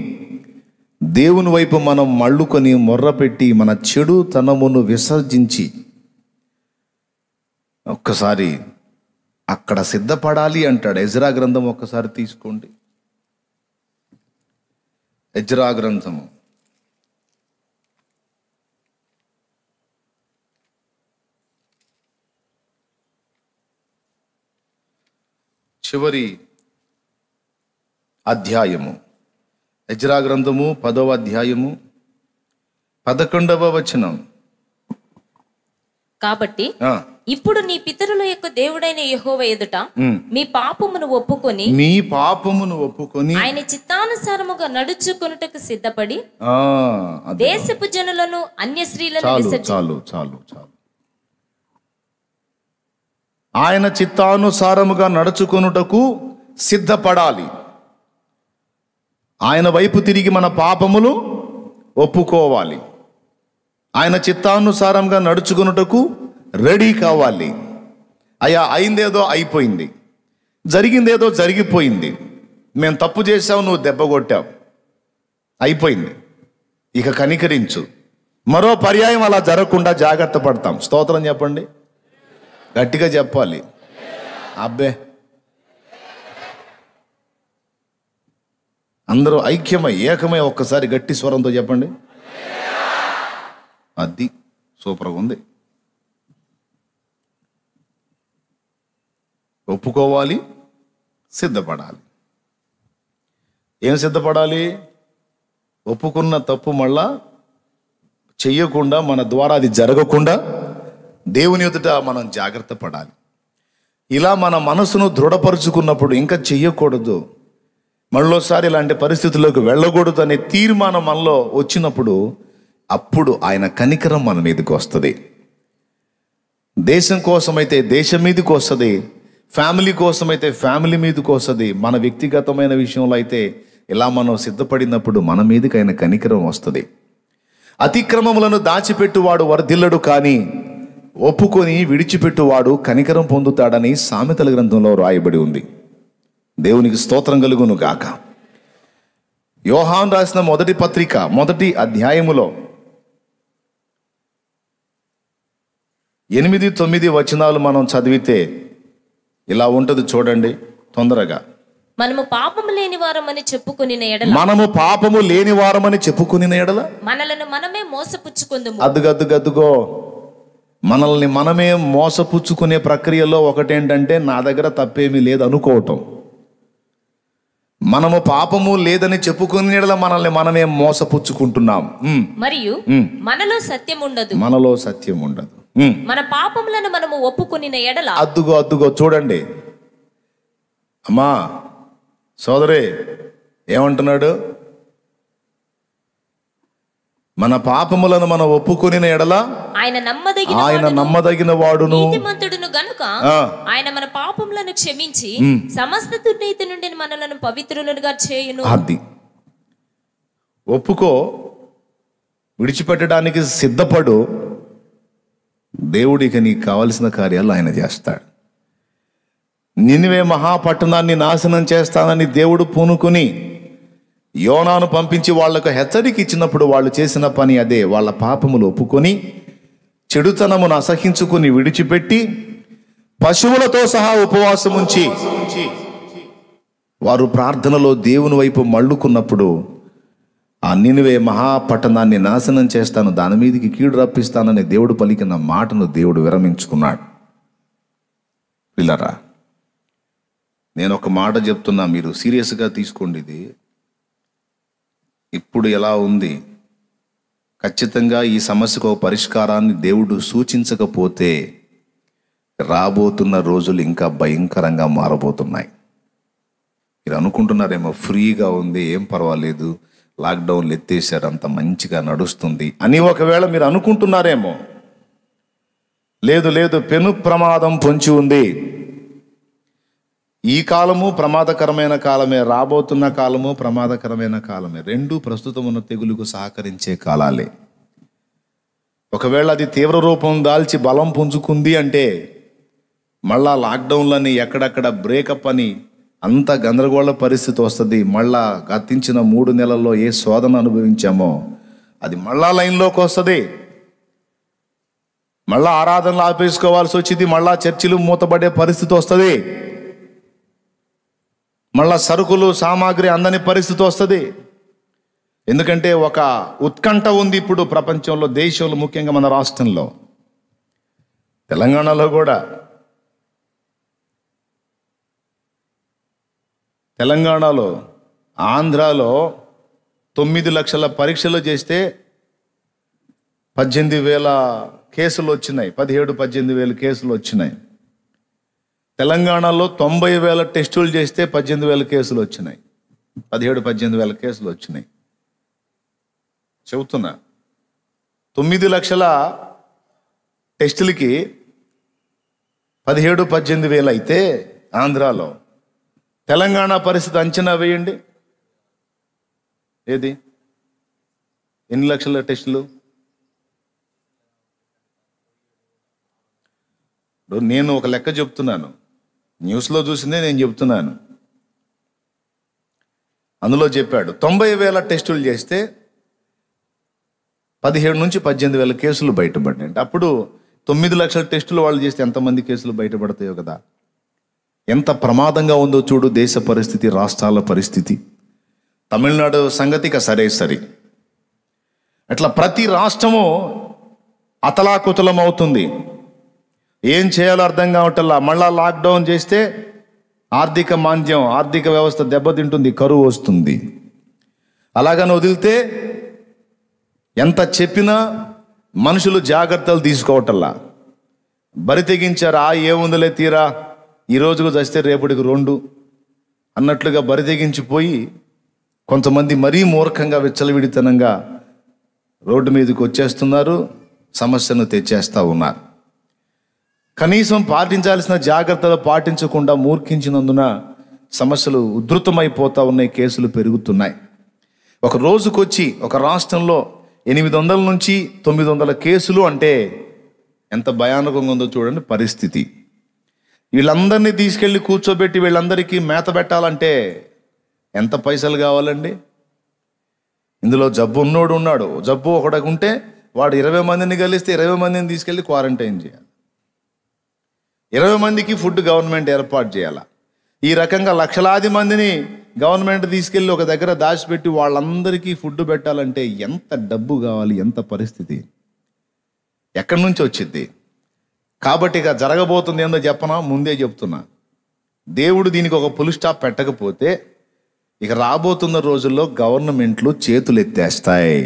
A: దేవుని వైపు మనం మళ్ళుకొని మొర్రపెట్టి మన చెడుతనమును విసర్జించి ఒక్కసారి అక్కడ సిద్ధపడాలి అంటాడు. ఎజ్రా గ్రంథం ఒక్కసారి తీసుకోండి. ఎజ్రా గ్రంథము చివరి అధ్యాయము, ఎజ్రా గ్రంథము 10వ అధ్యాయము 11వ వచనం.
B: కాబట్టి ఇప్పుడు నీ పితరుల యొక్క దేవుడైన యెహోవా ఎదుట మీ పాపమును ఒప్పుకొని ఆయన చిత్తానుసారముగా నడుచుకొనుటకు సిద్ధపడి దేశపు జనులను అన్య స్త్రీలను
A: చాలు. ఆయన చిత్తానుసారముగా నడుచుకొనుటకు సిద్ధపడాలి. ఆయన వైపు తిరిగి మన పాపములు ఒప్పుకోవాలి. ఆయన చిత్తానుసారంగా నడుచుకొనుటకు రెడీ కావాలి. అయ్యా, అయిందేదో అయిపోయింది, జరిగిందేదో జరిగిపోయింది, మేము తప్పు చేసావు, నువ్వు దెబ్బ కొట్టావు, అయిపోయింది, ఇక కనికరించు. మరో పర్యాయం అలా జరగకుండా జాగ్రత్త పడతాం. స్తోత్రం చెప్పండి, గట్టిగా చెప్పాలి. అబ్బే, అందరూ ఏకమై ఒక్కసారి గట్టి స్వరంతో చెప్పండి. అది సూపర్గా ఉంది. ఒప్పుకోవాలి, సిద్ధపడాలి. ఏం సిద్ధపడాలి? ఒప్పుకున్న తప్పు మళ్ళా చెయ్యకుండా, మన ద్వారా అది జరగకుండా దేవుని ఎదుట మనం జాగ్రత్త పడాలి. ఇలా మన మనసును దృఢపరుచుకున్నప్పుడు ఇంకా చెయ్యకూడదు, మళ్ళోసారి ఇలాంటి పరిస్థితుల్లోకి వెళ్ళకూడదు అనే తీర్మానం మనలో వచ్చినప్పుడు అప్పుడు ఆయన కనికరం మన మీదకి వస్తుంది. దేశం కోసమైతే దేశం మీదకి వస్తుంది, ఫ్యామిలీ కోసమైతే ఫ్యామిలీ మీదకి వస్తుంది. మన వ్యక్తిగతమైన విషయంలో అయితే ఇలా మనం సిద్ధపడినప్పుడు మన మీదకి ఆయన కనికరం వస్తుంది. అతిక్రమములను దాచిపెట్టువాడు వర్ధిల్లడు, కానీ ఒప్పుకొని విడిచిపెట్టువాడు కనికరం పొందుతాడని సామెతల గ్రంథంలో రాయబడి ఉంది. దేవునికి స్తోత్రం కలుగును గాక. యోహాను రాసిన మొదటి పత్రిక 1వ అధ్యాయములో 8-9 వచనాలు మనం చదివితే ఇలా ఉంటుంది, చూడండి తొందరగా.
B: మనము పాపము లేని వారమని చెప్పుకుని ఎడల,
A: మనము పాపము లేని వారమని చెప్పుకుని ఎడల
B: మనలను మనమే మోసపుచ్చుకుందుము.
A: అద్దుగో మనల్ని మనమే మోసపుచ్చుకునే ప్రక్రియలో ఒకటేంటంటే నా దగ్గర తప్పేమీ లేదు అనుకోవటం. మనము పాపము లేదని చెప్పుకుని ఎడల మనల్ని మనమే మోసపుచ్చుకుంటున్నాం.
B: మరియు మనలో సత్యం ఉండదు. మన పాపములను మనము ఒప్పుకుని ఎడల,
A: అద్దుగో చూడండి అమ్మా సోదరే, ఏమంటున్నాడు? మన పాపములను మనం ఒప్పుకుని ఎడల ఆయన నమ్మదగిన వాడును
B: నీతిమంతుడును గనుక ఆయన మన పాపములను క్షమించి సమస్త దుర్నీతి నుండి మనలను పవిత్రులుగా చేయును.
A: అది ఒప్పుకో, విడిచిపెట్టడానికి సిద్ధపడు, దేవుడికి నీకు కావలసిన కార్యాలు ఆయన చేస్తాడు. నినివే మహాపట్టణాన్ని నాశనం చేస్తానని దేవుడు పూనుకుని యోనాను పంపించి వాళ్లకు హెచ్చరిక ఇచ్చినప్పుడు వాళ్ళు చేసిన పని అదే. వాళ్ళ పాపములు ఒప్పుకొని చెడుతనమును అసహించుకుని విడిచిపెట్టి పశువులతో సహా ఉపవాసం ఉంచి వారు ప్రార్థనలో దేవుని వైపు మళ్ళుకున్నప్పుడు ఆ నినివే మహాపట్టణాన్ని నాశనం చేస్తాను, దాని మీదకి కీడు రప్పిస్తానని దేవుడు పలికిన మాటను దేవుడు విరమించుకున్నాడు. పిల్లరా, నేను ఒక మాట చెప్తున్నా, మీరు సీరియస్గా తీసుకోండి. ఇది ఇప్పుడు ఎలా ఉంది, ఖచ్చితంగా ఈ సమస్యకు ఒక పరిష్కారాన్ని దేవుడు సూచించకపోతే రాబోతున్న రోజులు ఇంకా భయంకరంగా మారబోతున్నాయి. మీరు అనుకుంటున్నారేమో ఫ్రీగా ఉంది, ఏం పర్వాలేదు, లాక్డౌన్లు ఎత్తేసారు, అంత మంచిగా నడుస్తుంది అని ఒకవేళ మీరు అనుకుంటున్నారేమో. లేదు, పెను ప్రమాదం పొంచి ఉంది. ఈ కాలము ప్రమాదకరమైన కాలమే, రాబోతున్న కాలము ప్రమాదకరమైన కాలమే. రెండు ప్రస్తుతం ఉన్న తెగులుకు సహకరించే కాలాలే. ఒకవేళ అది తీవ్ర రూపం దాల్చి బలం పుంజుకుంది అంటే మళ్ళా లాక్డౌన్లని ఎక్కడక్కడ బ్రేకప్ అని అంత గందరగోళ పరిస్థితి వస్తుంది. మళ్ళా గతించిన 3 నెలల్లో ఏ శోధన అనుభవించామో అది మళ్ళా లైన్లోకి వస్తుంది. మళ్ళా ఆరాధనలు ఆపేసుకోవాల్సి వచ్చింది, మళ్ళా చర్చిలు మూతపడే పరిస్థితి వస్తుంది, మళ్ళా సరుకులు సామాగ్రి అందని పరిస్థితి వస్తుంది. ఎందుకంటే ఒక ఉత్కంఠ ఉంది ఇప్పుడు ప్రపంచంలో, దేశంలో, ముఖ్యంగా మన రాష్ట్రంలో, తెలంగాణలో కూడా. తెలంగాణలో, ఆంధ్రాలో 9 లక్షల పరీక్షలు చేస్తే 18,000 కేసులు వచ్చినాయి, 17,000-18,000 కేసులు వచ్చినాయి. తెలంగాణలో 90,000 టెస్టులు చేస్తే 18,000 కేసులు వచ్చినాయి, 17,000-18,000 కేసులు వచ్చినాయి. చెబుతున్నా, 9 లక్షల టెస్టులకి 17,000-18,000 అయితే ఆంధ్రాలో, తెలంగాణ పరిస్థితి అంచనా వేయండి. ఏది ఎన్ని లక్షల టెస్టులు? నేను ఒక లెక్క చెప్తున్నాను, న్యూస్లో చూసిందే నేను చెప్తున్నాను. అందులో చెప్పాడు 90,000 టెస్టులు చేస్తే 17,000-18,000 కేసులు బయటపడ్డాయి. అంటే అప్పుడు 9 లక్షల టెస్టులు వాళ్ళు చేస్తే ఎంతమంది కేసులు బయటపడతాయో కదా. ఎంత ప్రమాదంగా ఉందో చూడు దేశ పరిస్థితి, రాష్ట్రాల పరిస్థితి. తమిళనాడు సంగతిక సరే. అట్లా ప్రతి రాష్ట్రము అతలాకుతలం అవుతుంది. ఏం చేయాలో అర్థం కావటల్లా. మళ్ళా లాక్డౌన్ చేస్తే ఆర్థిక మాంద్యం, ఆర్థిక వ్యవస్థ దెబ్బతింటుంది, కరువు వస్తుంది. అలాగని వదిలితే ఎంత చెప్పినా మనుషులు జాగ్రత్తలు తీసుకోవటల్లా. బరి తెగించారా, ఏముందిలే తీరా, ఈ రోజుకు చస్తే రేపటికి 2 అన్నట్లుగా బరి తెగించిపోయి కొంతమంది మరీ మూర్ఖంగా విచ్చలవిడితనంగా రోడ్డు మీదకి వచ్చేస్తున్నారు, సమస్యను తెచ్చేస్తూ ఉన్నారు. కనీసం పాటించాల్సిన జాగ్రత్తలు పాటించకుండా మూర్ఖించినందున సమస్యలు ఉధృతమైపోతూ ఉన్నాయి, కేసులు పెరుగుతున్నాయి. ఒక రోజుకొచ్చి ఒక రాష్ట్రంలో 800 నుంచి 900 కేసులు అంటే ఎంత భయానకంగా ఉందో చూడండి పరిస్థితి. వీళ్ళందరినీ తీసుకెళ్ళి కూర్చోబెట్టి వీళ్ళందరికీ మేత పెట్టాలంటే ఎంత పైసలు కావాలండి? ఇందులో జబ్బు ఉన్నోడు ఉన్నాడు, జబ్బు ఒకడికి ఉంటే వాడు 20 మందిని కలిస్తే 20 మందిని తీసుకెళ్ళి క్వారంటైన్ చేయాలి. 20 మందికి ఫుడ్ గవర్నమెంట్ ఏర్పాటు చేయాలి. ఈ రకంగా లక్షలాది మందిని గవర్నమెంట్ తీసుకెళ్ళి ఒక దగ్గర దాచిపెట్టి వాళ్ళందరికీ ఫుడ్ పెట్టాలంటే ఎంత డబ్బు కావాలి, ఎంత పరిస్థితి, ఎక్కడి నుంచి వచ్చింది? కాబట్టి ఇక జరగబోతుంది ఏందో చెప్పనా, ముందే చెప్తున్నా. దేవుడు దీనికి ఒక ఫుల్ స్టాప్ పెట్టకపోతే ఇక రాబోతున్న రోజుల్లో గవర్నమెంట్లు చేతులు ఎత్తేస్తాయి.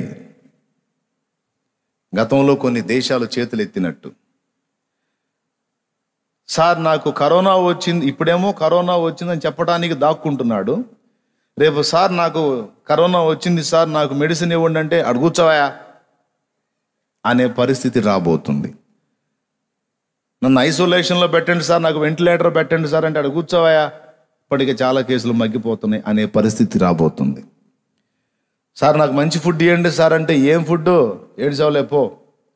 A: గతంలో కొన్ని దేశాలు చేతులు ఎత్తినట్టు. సార్ నాకు కరోనా వచ్చింది, ఇప్పుడేమో కరోనా వచ్చిందని చెప్పడానికి దాక్కుంటున్నాడు. రేపు సార్ నాకు కరోనా వచ్చింది సార్, నాకు మెడిసిన్ ఇవ్వండి అంటే అడుగుచ్చావా అనే పరిస్థితి రాబోతుంది. నన్ను ఐసోలేషన్లో పెట్టండి సార్, నాకు వెంటిలేటర్ పెట్టండి సార్ అంటే అడుగుచ్చావా, ఇప్పటికే చాలా కేసులు మగ్గిపోతున్నాయి అనే పరిస్థితి రాబోతుంది. సార్ నాకు మంచి ఫుడ్ ఇవ్వండి సార్ అంటే ఏం ఫుడ్, ఏడ్చావులేపో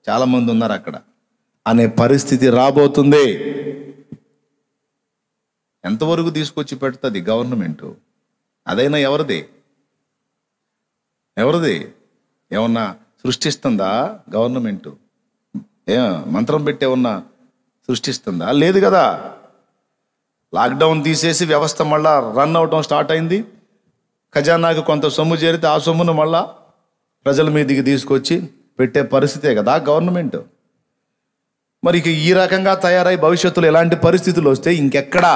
A: చాలామంది ఉన్నారు అక్కడ అనే పరిస్థితి రాబోతుంది. ఎంతవరకు తీసుకొచ్చి పెడుతుంది గవర్నమెంట్? అదైనా ఎవరిది? ఏమన్నా సృష్టిస్తుందా గవర్నమెంట్? మంత్రం పెట్టి ఏమన్నా సృష్టిస్తుందా? లేదు కదా. లాక్డౌన్ తీసేసి వ్యవస్థ మళ్ళా రన్ అవటం స్టార్ట్ అయింది. ఖజానాకు కొంత సొమ్ము చేరితే ఆ సొమ్మును మళ్ళా ప్రజల మీదకి తీసుకొచ్చి పెట్టే పరిస్థితే కదా గవర్నమెంట్. మరి ఇక ఈ రకంగా తయారై భవిష్యత్తులో ఎలాంటి పరిస్థితులు వస్తే ఇంకెక్కడా?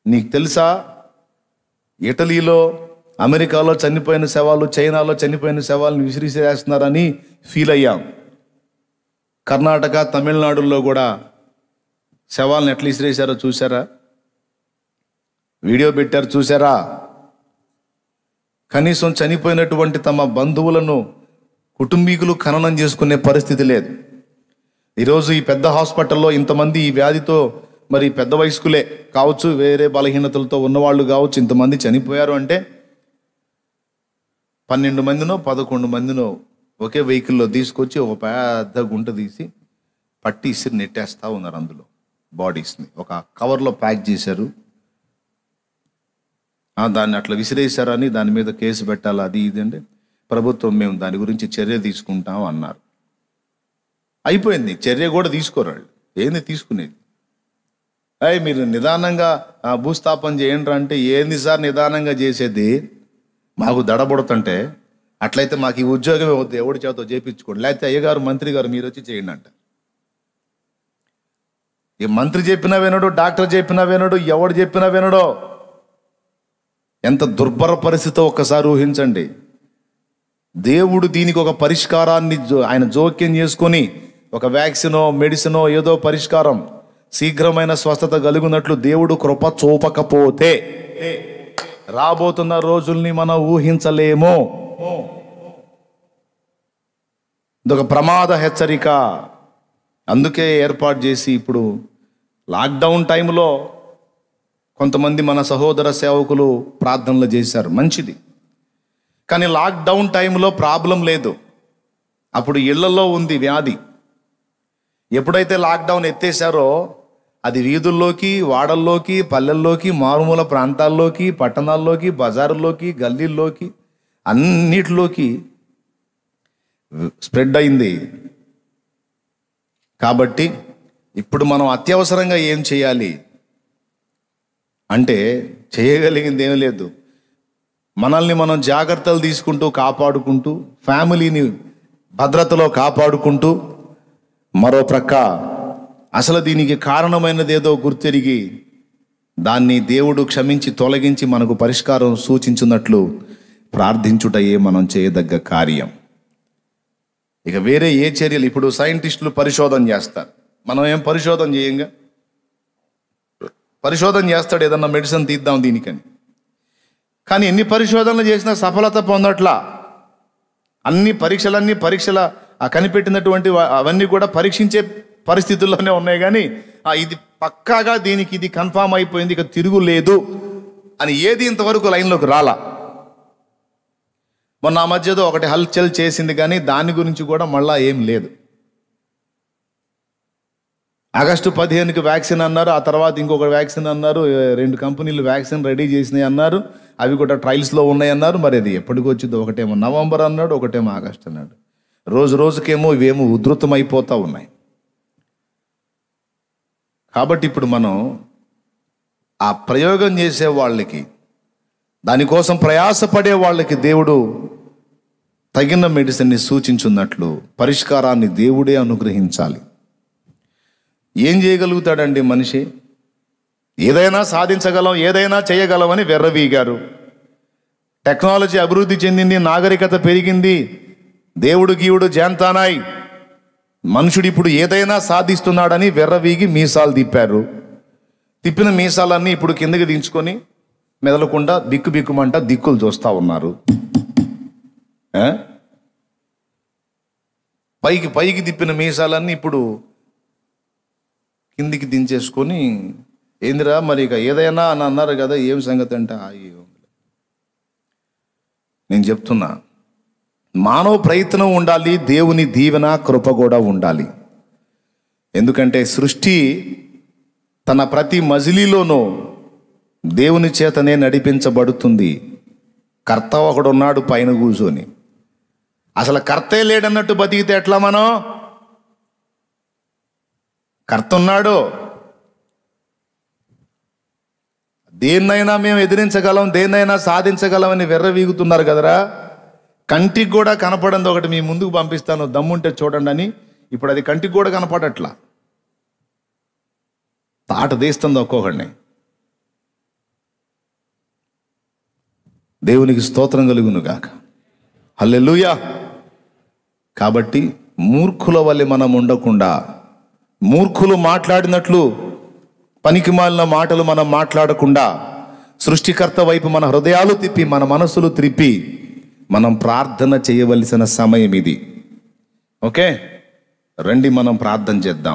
A: నీకు తెలుసా, ఇటలీలో, అమెరికాలో చనిపోయిన శవాలు, చైనాలో చనిపోయిన శవాలను విసిరిసేస్తున్నారని ఫీల్ అయ్యాం. కర్ణాటక, తమిళనాడులో కూడా శవాలను ఎట్లా విసిరేశారో చూసారా? వీడియో పెట్టారు చూసారా? కనీసం చనిపోయినటువంటి తమ బంధువులను కుటుంబీకులు ఖననం చేసుకునే పరిస్థితి లేదు. ఈరోజు ఈ పెద్ద హాస్పిటల్లో ఇంతమంది ఈ వ్యాధితో, మరి పెద్ద వయస్కులే కావచ్చు, వేరే బలహీనతలతో ఉన్నవాళ్ళు కావచ్చు, ఇంతమంది చనిపోయారు అంటే 12 మందినో 11 మందినో ఒకే వెహికల్లో తీసుకొచ్చి ఒక పెద్ద గుంట తీసి పట్టి ఇసిరి నెట్టేస్తూ ఉన్నారు. అందులో బాడీస్ని ఒక కవర్లో ప్యాక్ చేశారు. దాన్ని అట్లా విసిరేశారని దాని మీద కేసు పెట్టాలి, అది ఇది అంటే ప్రభుత్వం మేము దాని గురించి చర్య తీసుకుంటాం అన్నారు. అయిపోయింది, చర్య కూడా తీసుకోరాళ్ళు. ఏంది తీసుకునేది? మీరు నిదానంగా భూస్థాపన చేయండి అంటే ఏంది సార్ నిదానంగా చేసేది? మాకు దడబడుతుంటే అట్లయితే మాకు ఈ ఉద్యోగమే వద్దు, ఎవడి చేతో చేయించుకోండి, లేకపోతే అయ్యగారు మంత్రి గారు మీరు వచ్చి చేయండి అంట. ఈ మంత్రి చెప్పినా వినడు, డాక్టర్ చెప్పినా వినడు, ఎవడు చెప్పినా వినడో. ఎంత దుర్భర పరిస్థితో ఒక్కసారి ఊహించండి. దేవుడు దీనికి ఒక పరిష్కారాన్ని ఆయన జోక్యం చేసుకొని ఒక వ్యాక్సినో మెడిసినో ఏదో పరిష్కారం, శీఘ్రమైన స్వస్థత కలుగునట్లు దేవుడు కృప చూపకపోతే రాబోతున్న రోజుల్ని మనం ఊహించలేమో. ఇదొక ప్రమాద హెచ్చరిక. అందుకే ఏర్పాటు చేసి ఇప్పుడు లాక్డౌన్ టైంలో కొంతమంది మన సహోదర సేవకులు ప్రార్థనలు చేశారు, మంచిది. కానీ లాక్డౌన్ టైంలో ప్రాబ్లం లేదు, అప్పుడు ఇళ్లలో ఉంది వ్యాధి. ఎప్పుడైతే లాక్డౌన్ ఎత్తేసారో అది వీధుల్లోకి, వాడల్లోకి, పల్లెల్లోకి, మారుమూల ప్రాంతాల్లోకి, పట్టణాల్లోకి, బజారుల్లోకి, గల్లీల్లోకి, అన్నిటిలోకి స్ప్రెడ్ అయింది. కాబట్టి ఇప్పుడు మనం అత్యవసరంగా ఏం చేయాలి అంటే చేయగలిగింది ఏమీ లేదు. మనల్ని మనం జాగ్రత్తలు తీసుకుంటూ కాపాడుకుంటూ, ఫ్యామిలీని భద్రతలో కాపాడుకుంటూ, మరో ప్రక్క అసలు దీనికి కారణమైనదేదో గుర్తెరిగి దాన్ని దేవుడు క్షమించి తొలగించి మనకు పరిష్కారం సూచించున్నట్లు ప్రార్థించుటయే మనం చేయదగ్గ కార్యం. ఇక వేరే ఏ చర్యలు? ఇప్పుడు సైంటిస్టులు పరిశోధన చేస్తారు, మనం ఏం పరిశోధన చేయంగా? పరిశోధన చేస్తాడు, ఏదన్నా మెడిసిన్ తీద్దాం దీనికని. కానీ ఎన్ని పరిశోధనలు చేసినా సఫలత పొందట్లా. అన్ని పరీక్షల కనిపెట్టినటువంటి అవన్నీ కూడా పరీక్షించే పరిస్థితుల్లోనే ఉన్నాయి. కానీ ఇది పక్కాగా దీనికి ఇది కన్ఫామ్ అయిపోయింది, ఇక తిరుగులేదు అని ఏది ఇంతవరకు లైన్లోకి రాలా. మొన్న ఆ మధ్యలో ఒకటి హల్చల్ చేసింది, కానీ దాని గురించి కూడా మళ్ళా ఏం లేదు. ఆగస్టు 15కి వ్యాక్సిన్ అన్నారు, ఆ తర్వాత ఇంకొక వ్యాక్సిన్ అన్నారు, 2 కంపెనీలు వ్యాక్సిన్ రెడీ చేసినాయి అన్నారు, అవి కూడా ట్రయల్స్లో ఉన్నాయి అన్నారు. మరి అది ఎప్పటికి వచ్చిందో? ఒకటేమో నవంబర్ అన్నాడు, ఒకటేమో ఆగస్టు అన్నాడు. రోజుకేమో ఇవేమో ఉధృతమైపోతూ ఉన్నాయి. కాబట్టి ఇప్పుడు మనం ఆ ప్రయోగం చేసే వాళ్ళకి, దానికోసం ప్రయాసపడే వాళ్ళకి దేవుడు తగిన మెడిసిన్ని సూచించున్నట్లు పరిష్కారాన్ని దేవుడే అనుగ్రహించాలి. ఏం చేయగలుగుతాడండి మనిషి? ఏదైనా సాధించగలం, ఏదైనా చేయగలం అని వెర్రవీగారు. టెక్నాలజీ అభివృద్ధి చెందింది, నాగరికత పెరిగింది, దేవుడు గీవుడు జాంతానాయ్, మనుషుడు ఇప్పుడు ఏదైనా సాధిస్తున్నాడని వెర్రవీగి మీసాలు తిప్పారు. తిప్పిన మీసాలన్నీ ఇప్పుడు కిందకి దించుకొని మెదలకుండా బిక్కుమంట దిక్కులు చూస్తూ ఉన్నారు. పైకి తిప్పిన మీసాలన్నీ ఇప్పుడు కిందికి దించేసుకొని, ఏందిరా మరి ఇక ఏదైనా అని అన్నారు కదా, ఏం సంగతి అంటే నేను చెప్తున్నా, మానవ ప్రయత్నం ఉండాలి, దేవుని దీవెన కృప కూడా ఉండాలి. ఎందుకంటే సృష్టి తన ప్రతి మజిలీలోనూ దేవుని చేతనే నడిపించబడుతుంది. కర్త ఒకడున్నాడు పైన కూర్చొని. అసలు కర్తే లేడన్నట్టు బతికితే ఎట్లా? మనం కర్త ఉన్నాడు, దేన్నైనా మేము ఎదిరించగలం, దేన్నైనా సాధించగలం అని వెర్రవీగుతున్నారు కదరా. కంటికి కూడా కనపడంది ఒకటి మీ ముందుకు పంపిస్తాను, దమ్ముంటే చూడండి అని. ఇప్పుడు అది కంటికి కూడా కనపడట్లా, తాట తీస్తుంది ఒక్కొక్కడిని. దేవునికి స్తోత్రం కలుగును గాక. హల్లెలూయా. కాబట్టి మూర్ఖుల వలె మనం ఉండకుండా, మూర్ఖులు మాట్లాడినట్లు పనికిమాలిన మాటలు మనం మాట్లాడకుండా, సృష్టికర్త వైపు మన హృదయాలు తిప్పి, మన మనసులు త్రిప్పి మనం ప్రార్థన చేయవలసిన సమయం ఇది. ఓకే, రండి మనం ప్రార్థన చేద్దాం.